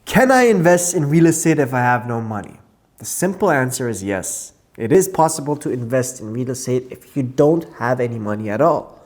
Can I invest in real estate if I have no money? The simple answer is yes. It is possible to invest in real estate if you don't have any money at all.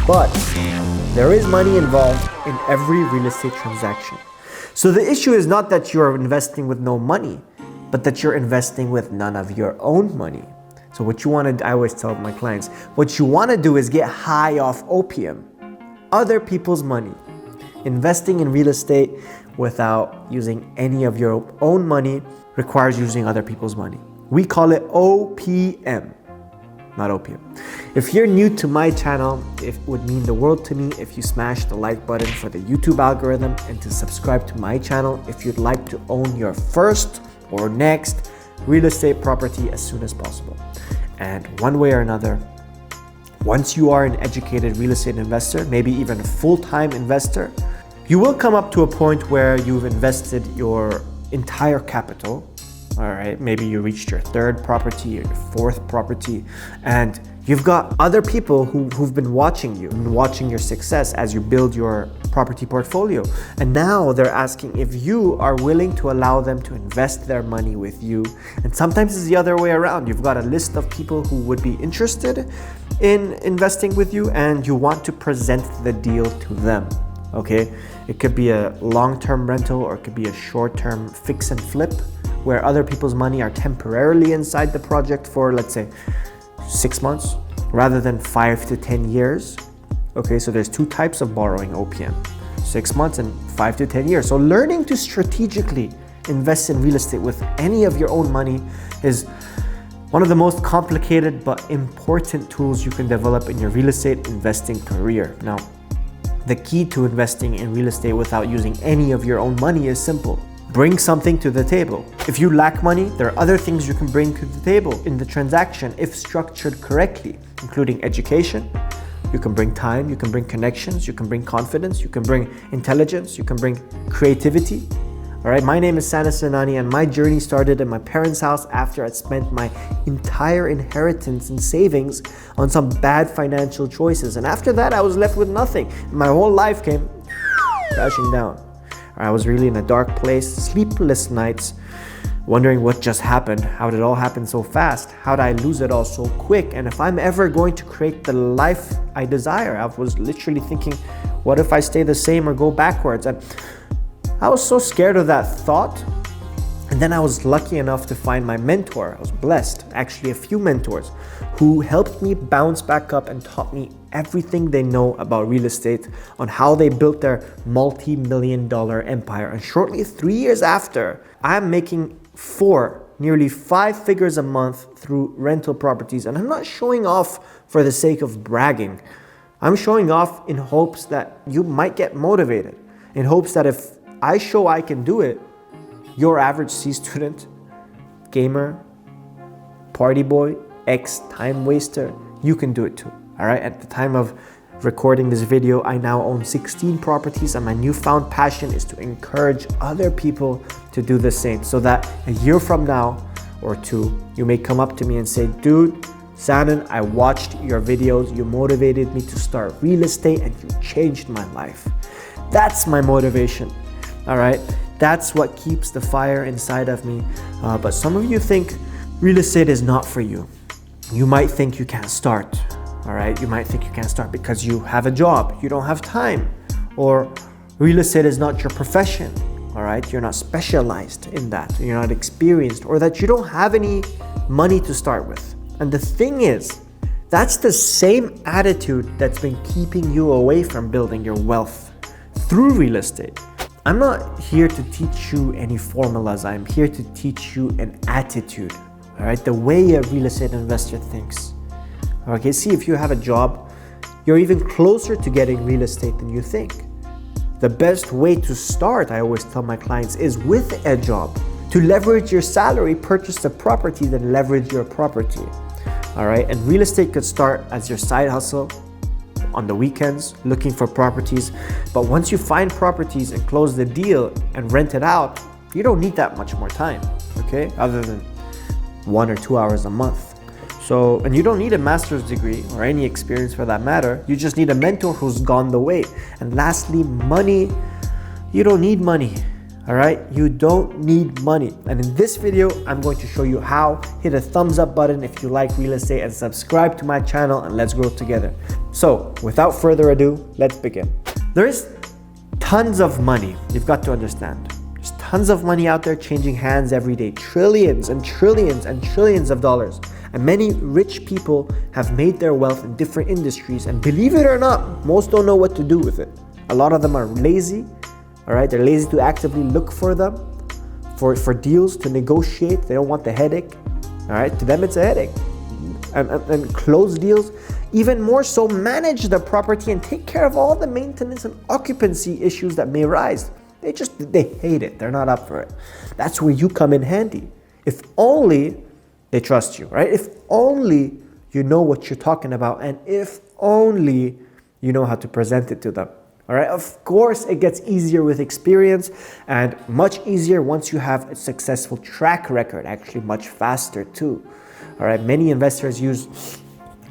But there is money involved in every real estate transaction. So the issue is not that you're investing with no money, but that you're investing with none of your own money. So what you want to, I always tell my clients, what you want to do is get high off opium, other people's money. Investing in real estate without using any of your own money requires using other people's money. We call it OPM. Not opium. If you're new to my channel, it would mean the world to me if you smash the like button for the YouTube algorithm and to subscribe to my channel if you'd like to own your first or next real estate property as soon as possible. And one way or another, once you are an educated real estate investor, maybe even a full-time investor, you will come up to a point where you've invested your entire capital. All right, maybe you reached your third property or your fourth property, and you've got other people who've been watching you and watching your success as you build your property portfolio. And now they're asking if you are willing to allow them to invest their money with you. And sometimes it's the other way around. You've got a list of people who would be interested in investing with you, and you want to present the deal to them. Okay, it could be a long-term rental or it could be a short-term fix and flip, where other people's money are temporarily inside the project for, let's say, 6 months rather than 5 to 10 years. Okay, so there's two types of borrowing OPM, 6 months and 5 to 10 years. So learning to strategically invest in real estate with any of your own money is one of the most complicated but important tools you can develop in your real estate investing career. Now, the key to investing in real estate without using any of your own money is simple. Bring something to the table. If you lack money, there are other things you can bring to the table in the transaction if structured correctly, including education. You can bring time, you can bring connections, you can bring confidence, you can bring intelligence, you can bring creativity. All right, my name is Sanani, and my journey started in my parents' house after I'd spent my entire inheritance and savings on some bad financial choices. And after that, I was left with nothing. My whole life came crashing down. I was really in a dark place, sleepless nights, wondering what just happened. How did it all happen so fast? How did I lose it all so quick? And if I'm ever going to create the life I desire, I was literally thinking, what if I stay the same or go backwards? And I was so scared of that thought. And then I was lucky enough to find my mentor. I was blessed, actually a few mentors who helped me bounce back up and taught me everything they know about real estate, on how they built their multi-million-dollar empire. And shortly 3 years after, I'm making nearly 5 figures a month through rental properties. And I'm not showing off for the sake of bragging. I'm showing off in hopes that you might get motivated, in hopes that if I show I can do it, your average C student, gamer, party boy, ex-time waster, you can do it too. All right, at the time of recording this video, I now own 16 properties, and my newfound passion is to encourage other people to do the same, so that a year from now or two, you may come up to me and say, dude, Sanan, I watched your videos, you motivated me to start real estate and you changed my life. That's my motivation, all right? That's what keeps the fire inside of me. But some of you think real estate is not for you. You might think you can't start. All right, you might think you can't start because you have a job, you don't have time, or real estate is not your profession. All right, you're not specialized in that, you're not experienced, or that you don't have any money to start with. And the thing is, that's the same attitude that's been keeping you away from building your wealth through real estate. I'm not here to teach you any formulas. I'm here to teach you an attitude, all right? The way a real estate investor thinks. Okay, see, if you have a job, you're even closer to getting real estate than you think. The best way to start, I always tell my clients, is with a job. To leverage your salary, purchase a property, then leverage your property, all right? And real estate could start as your side hustle, on the weekends looking for properties. But once you find properties and close the deal and rent it out, You don't need that much more time, okay? Other than 1 or 2 hours a month. So, and you don't need a master's degree or any experience for that matter. You just need a mentor who's gone the way. And lastly, money. You don't need money, all right? You don't need money. And in this video, I'm going to show you how. Hit a thumbs up button if you like real estate and subscribe to my channel, and let's grow together. So without further ado, let's begin. There is tons of money, you've got to understand. There's tons of money out there changing hands every day, trillions and trillions and trillions of dollars. And many rich people have made their wealth in different industries. And believe it or not, most don't know what to do with it. A lot of them are lazy, all right? They're lazy to actively look for them, for deals, to negotiate. They don't want the headache, all right? To them, it's a headache. And close deals, even more so, manage the property and take care of all the maintenance and occupancy issues that may arise. They hate it. They're not up for it. That's where you come in handy. If only they trust you, right? If only you know what you're talking about, and if only you know how to present it to them. All right, of course, it gets easier with experience, and much easier once you have a successful track record, actually much faster too. All right, many investors use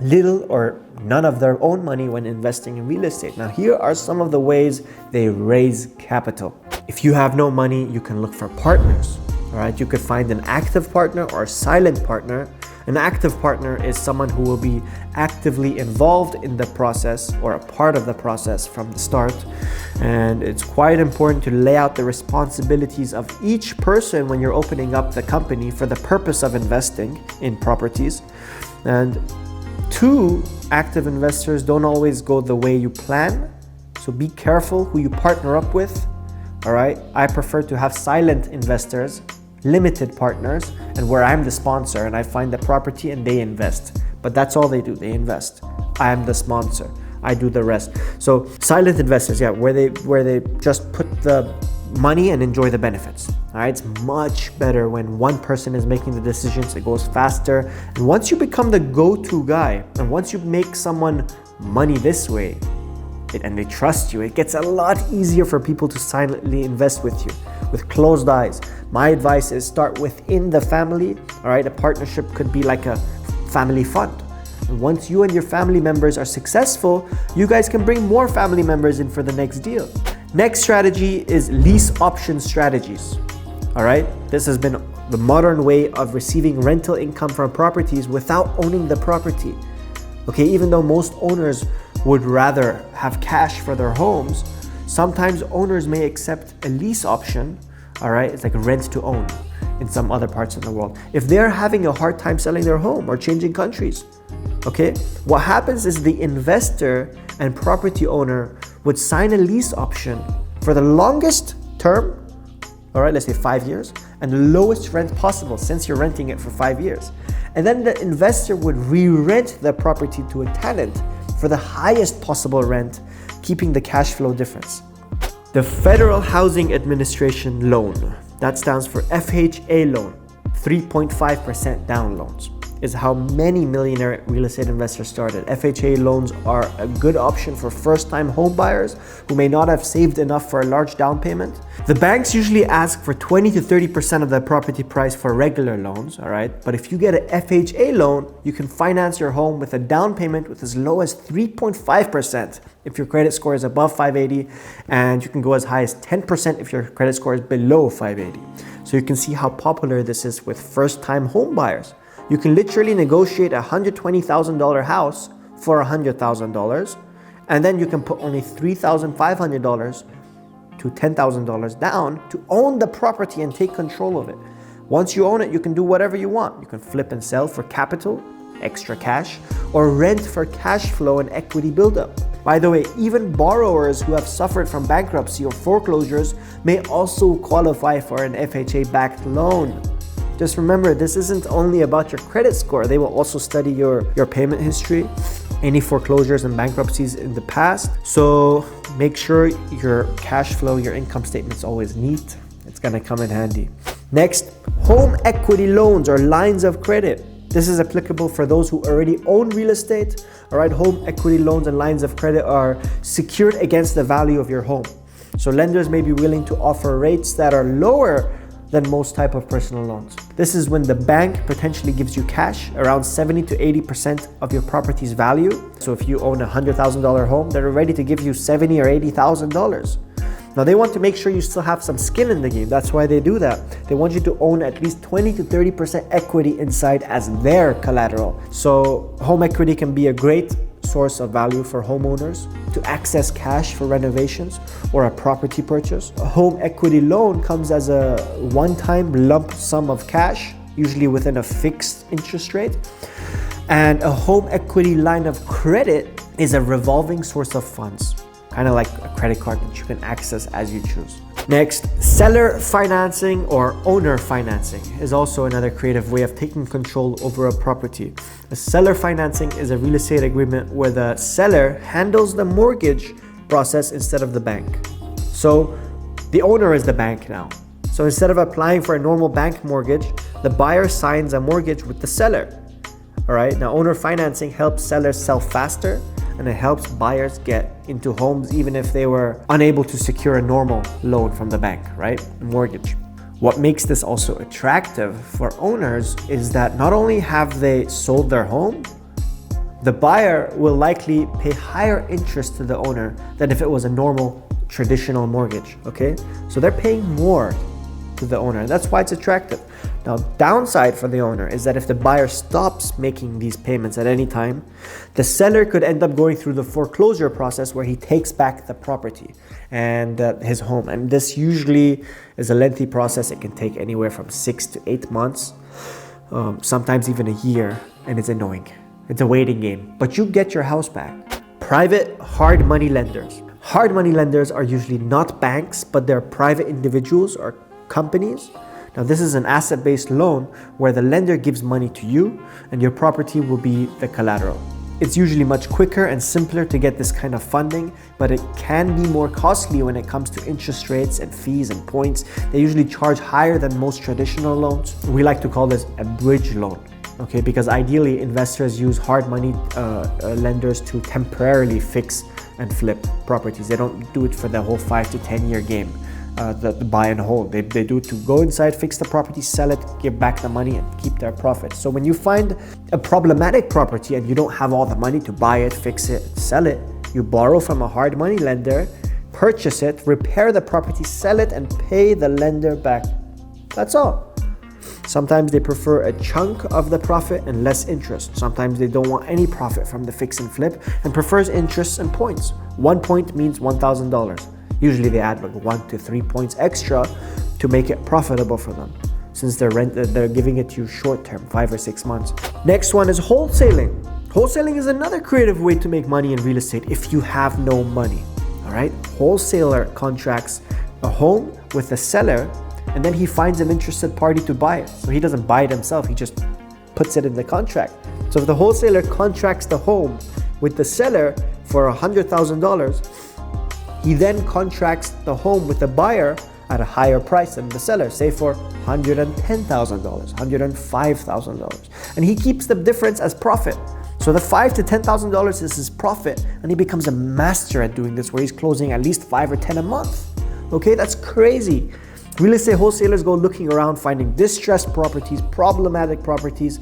little or none of their own money when investing in real estate. Now, here are some of the ways they raise capital. If you have no money, you can look for partners. All right, you could find an active partner or a silent partner. An active partner is someone who will be actively involved in the process or a part of the process from the start. And it's quite important to lay out the responsibilities of each person when you're opening up the company for the purpose of investing in properties. And two, active investors don't always go the way you plan. So be careful who you partner up with. All right, I prefer to have silent investors, limited partners, and where I'm the sponsor and I find the property and they invest. But that's all they do, they invest. I am the sponsor, I do the rest. So silent investors, yeah, where they just put the money and enjoy the benefits. All right, it's much better when one person is making the decisions. It goes faster. And once you become the go-to guy, and once you make someone money this way, and they trust you, it gets a lot easier for people to silently invest with you, with closed eyes. My advice is start within the family. All right, a partnership could be like a family fund. And once you and your family members are successful, you guys can bring more family members in for the next deal. Next strategy is lease option strategies. All right, this has been the modern way of receiving rental income from properties without owning the property. Okay, even though most owners would rather have cash for their homes, sometimes owners may accept a lease option. All right, it's like rent to own in some other parts of the world. If they're having a hard time selling their home or changing countries, okay, what happens is the investor and property owner would sign a lease option for the longest term, all right, let's say 5 years, and the lowest rent possible since you're renting it for 5 years. And then the investor would re-rent the property to a tenant for the highest possible rent, keeping the cash flow difference. The Federal Housing Administration loan, that stands for FHA Loan, 3.5% down loans, is how many millionaire real estate investors started. FHA loans are a good option for first-time home buyers who may not have saved enough for a large down payment. The banks usually ask for 20 to 30% of the property price for regular loans, all right? But if you get an FHA loan, you can finance your home with a down payment with as low as 3.5% if your credit score is above 580, and you can go as high as 10% if your credit score is below 580. So you can see how popular this is with first-time home buyers. You can literally negotiate a $120,000 house for $100,000, and then you can put only $3,500 to $10,000 down to own the property and take control of it. Once you own it, you can do whatever you want. You can flip and sell for capital, extra cash, or rent for cash flow and equity buildup. By the way, even borrowers who have suffered from bankruptcy or foreclosures may also qualify for an FHA-backed loan. Just remember, this isn't only about your credit score. They will also study your payment history, any foreclosures and bankruptcies in the past. So make sure your cash flow, your income statement is always neat. It's gonna come in handy. Next, home equity loans or lines of credit. This is applicable for those who already own real estate. All right, home equity loans and lines of credit are secured against the value of your home. So lenders may be willing to offer rates that are lower than most type of personal loans. This is when the bank potentially gives you cash around 70 to 80% of your property's value. So if you own a $100,000 home, they're ready to give you $70,000 or $80,000. Now they want to make sure you still have some skin in the game. That's why they do that. They want you to own at least 20 to 30% equity inside as their collateral. So home equity can be a great source of value for homeowners to access cash for renovations or a property purchase. A home equity loan comes as a one-time lump sum of cash, usually within a fixed interest rate. And a home equity line of credit is a revolving source of funds, kind of like a credit card that you can access as you choose. Next, seller financing or owner financing is also another creative way of taking control over a property. A seller financing is a real estate agreement where the seller handles the mortgage process instead of the bank. So the owner is the bank now. So instead of applying for a normal bank mortgage, the buyer signs a mortgage with the seller. All right, now owner financing helps sellers sell faster, and it helps buyers get into homes even if they were unable to secure a normal loan from the bank, right? A mortgage. What makes this also attractive for owners is that not only have they sold their home, the buyer will likely pay higher interest to the owner than if it was a normal traditional mortgage, okay? So they're paying more to the owner, and that's why it's attractive. Now, downside for the owner is that if the buyer stops making these payments at any time, the seller could end up going through the foreclosure process where he takes back the property and his home. And this usually is a lengthy process. It can take anywhere from 6 to 8 months, sometimes even a year, and it's annoying. It's a waiting game, but you get your house back. Private hard money lenders. Hard money lenders are usually not banks, but they're private individuals or companies. Now, this is an asset-based loan where the lender gives money to you and your property will be the collateral. It's usually much quicker and simpler to get this kind of funding, but it can be more costly when it comes to interest rates and fees and points. They usually charge higher than most traditional loans. We like to call this a bridge loan, okay? Because ideally, investors use hard money lenders to temporarily fix and flip properties. They don't do it for the whole 5 to 10 year game. The buy and hold. They do it to go inside, fix the property, sell it, give back the money, and keep their profit. So when you find a problematic property and you don't have all the money to buy it, fix it, sell it, you borrow from a hard money lender, purchase it, repair the property, sell it, and pay the lender back. That's all. Sometimes they prefer a chunk of the profit and less interest. Sometimes they don't want any profit from the fix and flip and prefers interest and points. 1 point means $1,000. Usually they add like 1 to 3 points extra to make it profitable for them, since they're giving it to you short term, 5 or 6 months. Next one is wholesaling. Wholesaling is another creative way to make money in real estate if you have no money. All right, wholesaler contracts a home with a seller, and then he finds an interested party to buy it. So he doesn't buy it himself; he just puts it in the contract. So if the wholesaler contracts the home with the seller for $100,000. He then contracts the home with the buyer at a higher price than the seller, say for $110,000, $105,000. And he keeps the difference as profit. So the $5,000 to $10,000 is his profit, and he becomes a master at doing this, where he's closing at least 5 or 10 a month. Okay, that's crazy. Real estate wholesalers go looking around, finding distressed properties, problematic properties,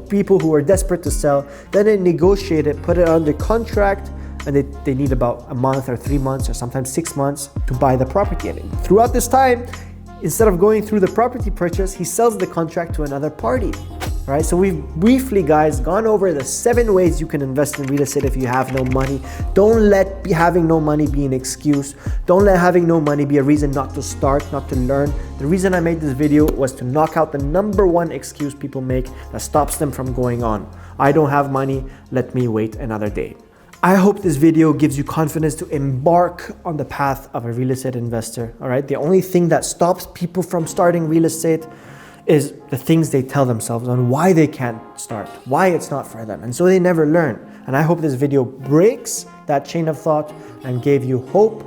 people who are desperate to sell. Then they negotiate it, put it under contract, and they need about a month or 3 months or sometimes 6 months to buy the property. And throughout this time, instead of going through the property purchase, he sells the contract to another party. All right, so we've briefly, guys, gone over the 7 ways you can invest in real estate if you have no money. Don't let having no money be an excuse. Don't let having no money be a reason not to start, not to learn. The reason I made this video was to knock out the #1 excuse people make that stops them from going on. I don't have money, let me wait another day. I hope this video gives you confidence to embark on the path of a real estate investor. All right, the only thing that stops people from starting real estate is the things they tell themselves on why they can't start, why it's not for them. And so they never learn. And I hope this video breaks that chain of thought and gave you hope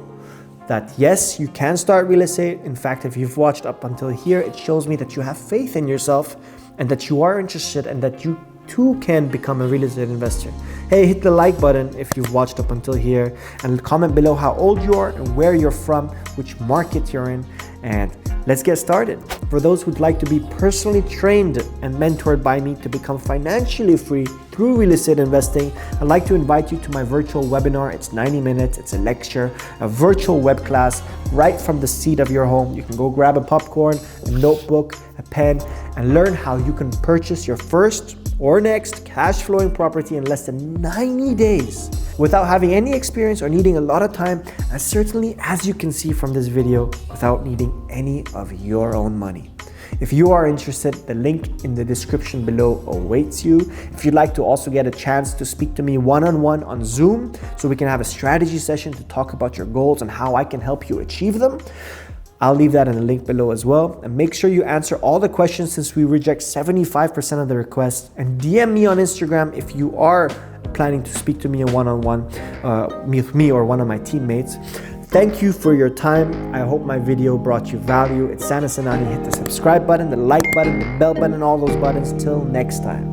that yes, you can start real estate. In fact, if you've watched up until here, it shows me that you have faith in yourself and that you are interested and that you too can become a real estate investor. Hey, hit the like button if you've watched up until here, and comment below how old you are and where you're from, which market you're in, And let's get started. For those who'd like to be personally trained and mentored by me to become financially free through real estate investing, I'd like to invite you to my virtual webinar. It's 90 minutes, it's a lecture, a virtual web class right from the seat of your home. You can go grab a popcorn, a notebook, a pen, and learn how you can purchase your first or next cash flowing property in less than 90 days without having any experience or needing a lot of time, and certainly, as you can see from this video, without needing any of your own money. If you are interested, the link in the description below awaits you. If you'd like to also get a chance to speak to me one-on-one on Zoom so we can have a strategy session to talk about your goals and how I can help you achieve them, I'll leave that in the link below as well. And make sure you answer all the questions since we reject 75% of the requests. And DM me on Instagram if you are planning to speak to me one-on-one with me or one of my teammates. Thank you for your time. I hope my video brought you value. It's Sanani. Hit the subscribe button, the like button, the bell button, all those buttons. Till next time.